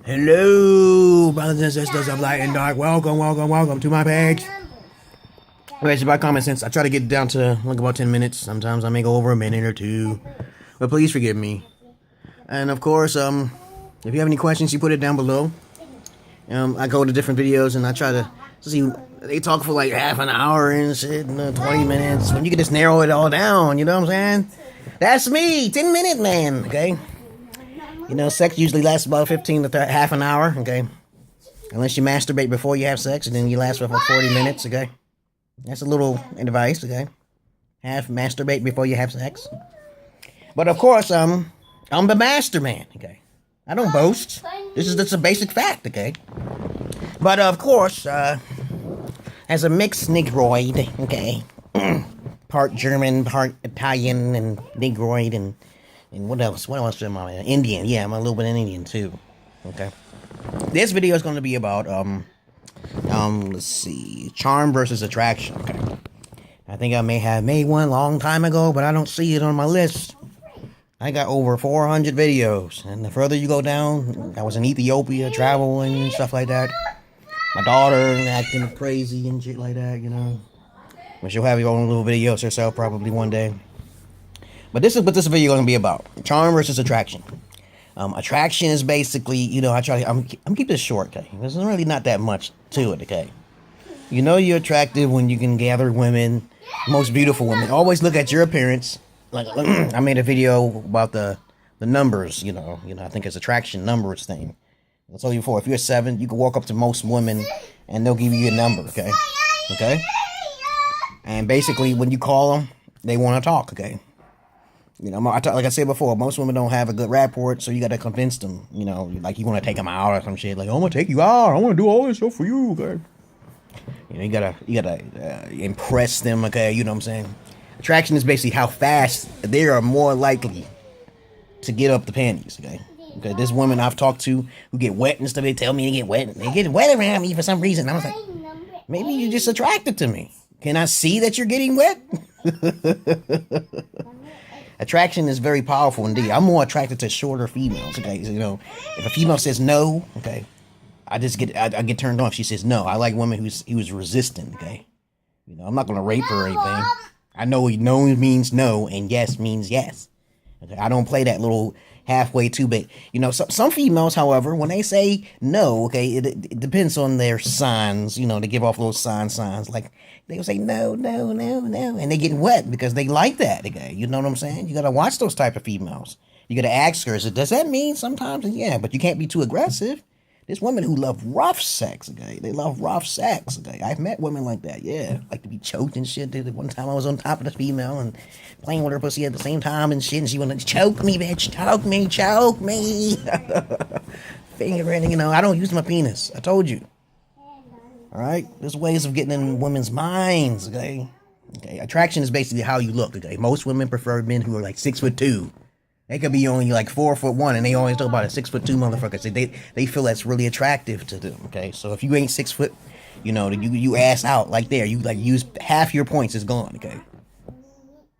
Hello, brothers and sisters of light and dark. Welcome to my page. It's about common sense. I try to get down to like about 10 minutes. Sometimes I may go over a minute or two, but please forgive me. And of course, if you have any questions, you put it down below. I go to different videos and I try to see. They talk for like half an hour and shit, 20 minutes. When you can just narrow it all down, you know what I'm saying? That's me, 10-minute man. Okay. You know, sex usually lasts about 15 to half an hour, okay? Unless you masturbate before you have sex, and then you last for about 40 minutes, okay? That's a little advice, okay? Masturbate before you have sex. But of course, I'm the master man, okay? I don't boast. This is just a basic fact, okay? But of course, as a mixed Negroid, okay? Part German, part Italian, and Negroid, and what else? What else am I? Indian. Yeah, I'm a little bit Indian too. Okay. This video is going to be about let's see, charm versus attraction. Okay. I think I may have made one long time ago, but I don't see it on my list. I got over 400 videos, and the further you go down, I was in Ethiopia traveling and stuff like that. My daughter acting crazy and shit like that, you know. But she'll have her own little videos herself probably one day. But this is what this video is going to be about. Charm versus attraction. Attraction is basically, you know, I'm keeping this short, okay? There's really not that much to it, okay? You know you're attractive when you can gather women, most beautiful women. Always look at your appearance. Like I made a video about the numbers, you know, I think it's attraction numbers thing. I told you before, if you're 7, you can walk up to most women and they'll give you a number, okay? Okay? And basically when you call them, they want to talk, okay? You know, like I said before, most women don't have a good rapport, so you got to convince them, you know, like you want to take them out or some shit. Like, I'm going to take you out. I want to do all this stuff for you, okay? You know, you gotta impress them, okay? You know what I'm saying? Attraction is basically how fast they are more likely to get up the panties, okay? Okay, there's women I've talked to who get wet and stuff. They tell me they get wet. They get wet around me for some reason. I was like, maybe you're just attracted to me. Can I see that you're getting wet? Attraction is very powerful indeed. I'm more attracted to shorter females, okay? You know, if a female says no, okay, I get turned on if she says no. I like women who's resistant, okay? You know, I'm not gonna rape her or anything. I know no means no and yes means yes. Okay, I don't play that little halfway two bit. You know, some females, however, when they say no, okay, it depends on their signs. You know, they give off those signs like they'll say no, and they get wet because they like that. Okay, you know what I'm saying? You gotta watch those type of females. You gotta ask her, does that mean sometimes? Yeah, but you can't be too aggressive. There's women who love rough sex, okay? They love rough sex, okay? I've met women like that, yeah. Like to be choked and shit. One time I was on top of this female and playing with her pussy at the same time and shit, and she wanted to choke me, bitch. Choke me. Fingering, you know, I don't use my penis. I told you. All right? There's ways of getting in women's minds, okay? Okay, attraction is basically how you look, okay? Most women prefer men who are like 6'2". They could be only like 4'1", and they always talk about a 6'2" motherfucker. So they feel that's really attractive to them. Okay, so if you ain't 6 foot, you know, you ass out like there. You like use half your points is gone. Okay,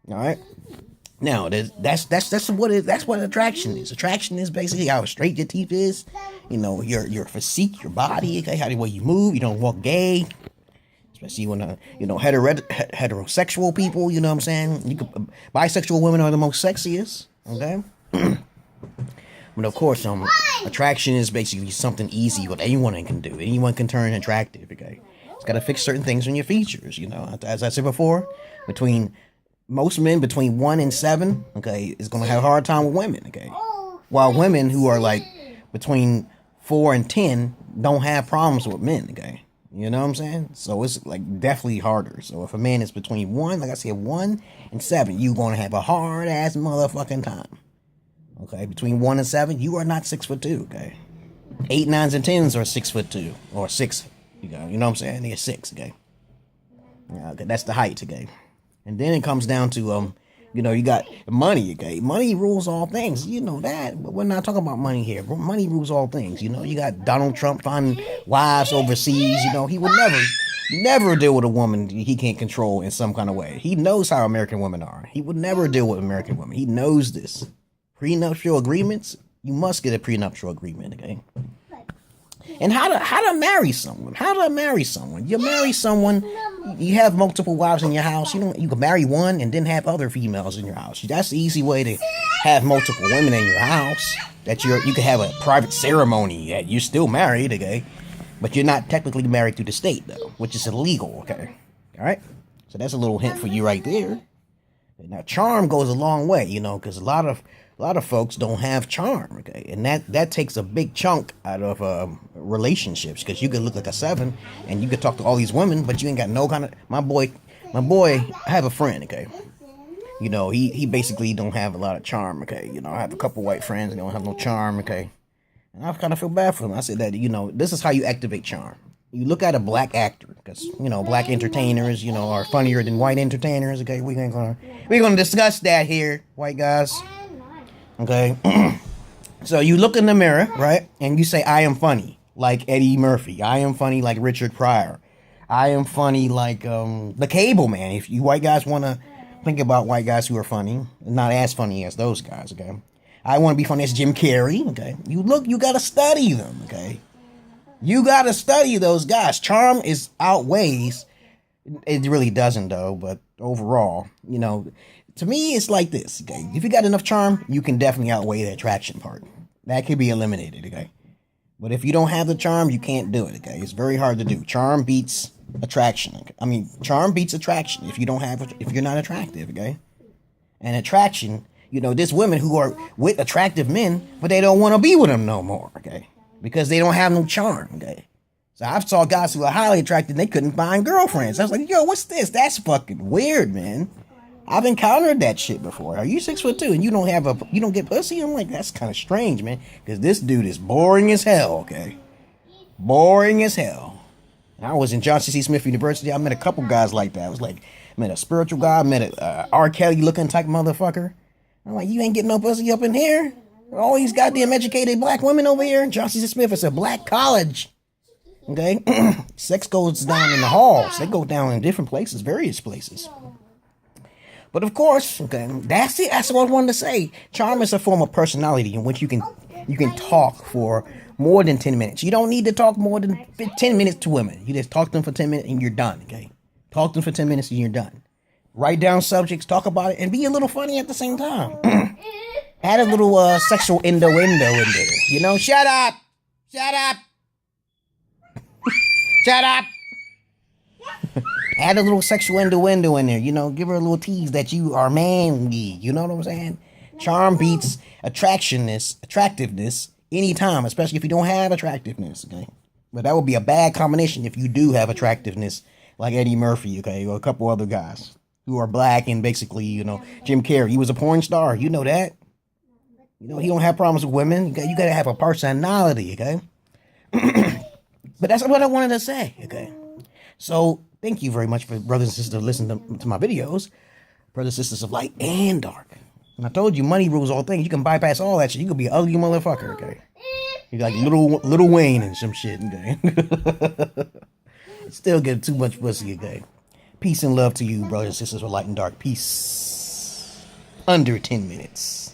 all right. Now that's what attraction is. Attraction is basically how straight your teeth is. You know, your physique, your body. Okay, how the way you move. You don't walk gay. Especially when you know heterosexual people. You know what I'm saying? Bisexual women are the most sexiest. Okay, but of course, attraction is basically something easy what anyone can do. Anyone can turn attractive. Okay, it's got to fix certain things on your features. You know, as I said before, most men between 1 and 7, okay, is gonna have a hard time with women. Okay, while women who are like between 4 and 10 don't have problems with men. Okay. You know what I'm saying? So it's like definitely harder. So if a man is between 1, like I said, 1 and 7, you're going to have a hard ass motherfucking time. Okay. Between 1 and 7, you are not 6'2". Okay. 8, 9s, and 10s are 6'2" or 6. You know what I'm saying? They're 6. Okay. Yeah, okay. That's the height. Okay. And then it comes down to, you know, you got money, okay? Money rules all things. You know that, but we're not talking about money here. Money rules all things. You know, you got Donald Trump finding wives overseas. You know, he would never deal with a woman he can't control in some kind of way. He knows how American women are. He would never deal with American women. He knows this. Prenuptial agreements, you must get a prenuptial agreement, okay? And how to marry someone? How to marry someone? You marry someone, you have multiple wives in your house. You can marry one and then have other females in your house. That's the easy way to have multiple women in your house. That you can have a private ceremony that you're still married, okay? But you're not technically married through the state though, which is illegal, okay? All right. So that's a little hint for you right there. Now, charm goes a long way, because a lot of folks don't have charm, okay, and that takes a big chunk out of relationships, because you could look like a 7 and you could talk to all these women, but you ain't got no kind of my boy. I have a friend, okay, he basically don't have a lot of charm, okay, I have a couple white friends and they don't have no charm, okay, and I kind of feel bad for them. I said that this is how you activate charm. You look at a black actor, because black entertainers are funnier than white entertainers. Okay, we're gonna discuss that here, white guys. Okay, so you look in the mirror, right, and you say, "I am funny," like Eddie Murphy. I am funny like Richard Pryor. I am funny like the Cable Man. If you white guys want to think about white guys who are funny, not as funny as those guys. Okay, I want to be funny as Jim Carrey. Okay, you gotta study them. Okay. You gotta study those guys. Charm outweighs. It really doesn't though, but overall, to me, it's like this. Okay, if you got enough charm, you can definitely outweigh the attraction part. That can be eliminated. Okay, but if you don't have the charm, you can't do it. Okay, it's very hard to do. Charm beats attraction. Okay? I mean, charm beats attraction if you're not attractive. Okay, and attraction, there's women who are with attractive men, but they don't want to be with them no more. Okay. Because they don't have no charm, okay? So I've saw guys who are highly attracted and they couldn't find girlfriends. I was like, yo, what's this? That's fucking weird, man. I've encountered that shit before. Are you 6'2" and you don't get pussy? I'm like, that's kind of strange, man. Because this dude is boring as hell, okay? Boring as hell. I was in Johnson C. Smith University. I met a couple guys like that. I was like, met a spiritual guy, met a R. Kelly looking type motherfucker. I'm like, you ain't getting no pussy up in here? All these goddamn educated black women over here. Johnson C. Smith is a black college. Okay? Sex goes down in the halls. They go down in different places, various places. But of course, okay, that's it. That's what I wanted to say. Charm is a form of personality in which you can talk for more than 10 minutes. You don't need to talk more than 10 minutes to women. You just talk to them for 10 minutes and you're done, okay? Talk to them for 10 minutes and you're done. Write down subjects, talk about it, and be a little funny at the same time. Add a little sexual innuendo in there. Shut up! Shut up! Shut up! Add a little sexual innuendo in there. Give her a little tease that you are manly. You know what I'm saying? Charm beats attractiveness anytime, especially if you don't have attractiveness, okay? But that would be a bad combination if you do have attractiveness, like Eddie Murphy, okay, or a couple other guys who are black and basically, Jim Carrey. He was a porn star. You know that. He don't have problems with women. You gotta have a personality, okay? But that's what I wanted to say, okay? So, thank you very much for brothers and sisters listening to my videos. Brothers and sisters of light and dark. And I told you, money rules all things. You can bypass all that shit. You can be an ugly motherfucker, okay? You're like little Wayne and some shit, okay? Still get too much pussy, okay? Peace and love to you, brothers and sisters of light and dark. Peace. Under 10 minutes.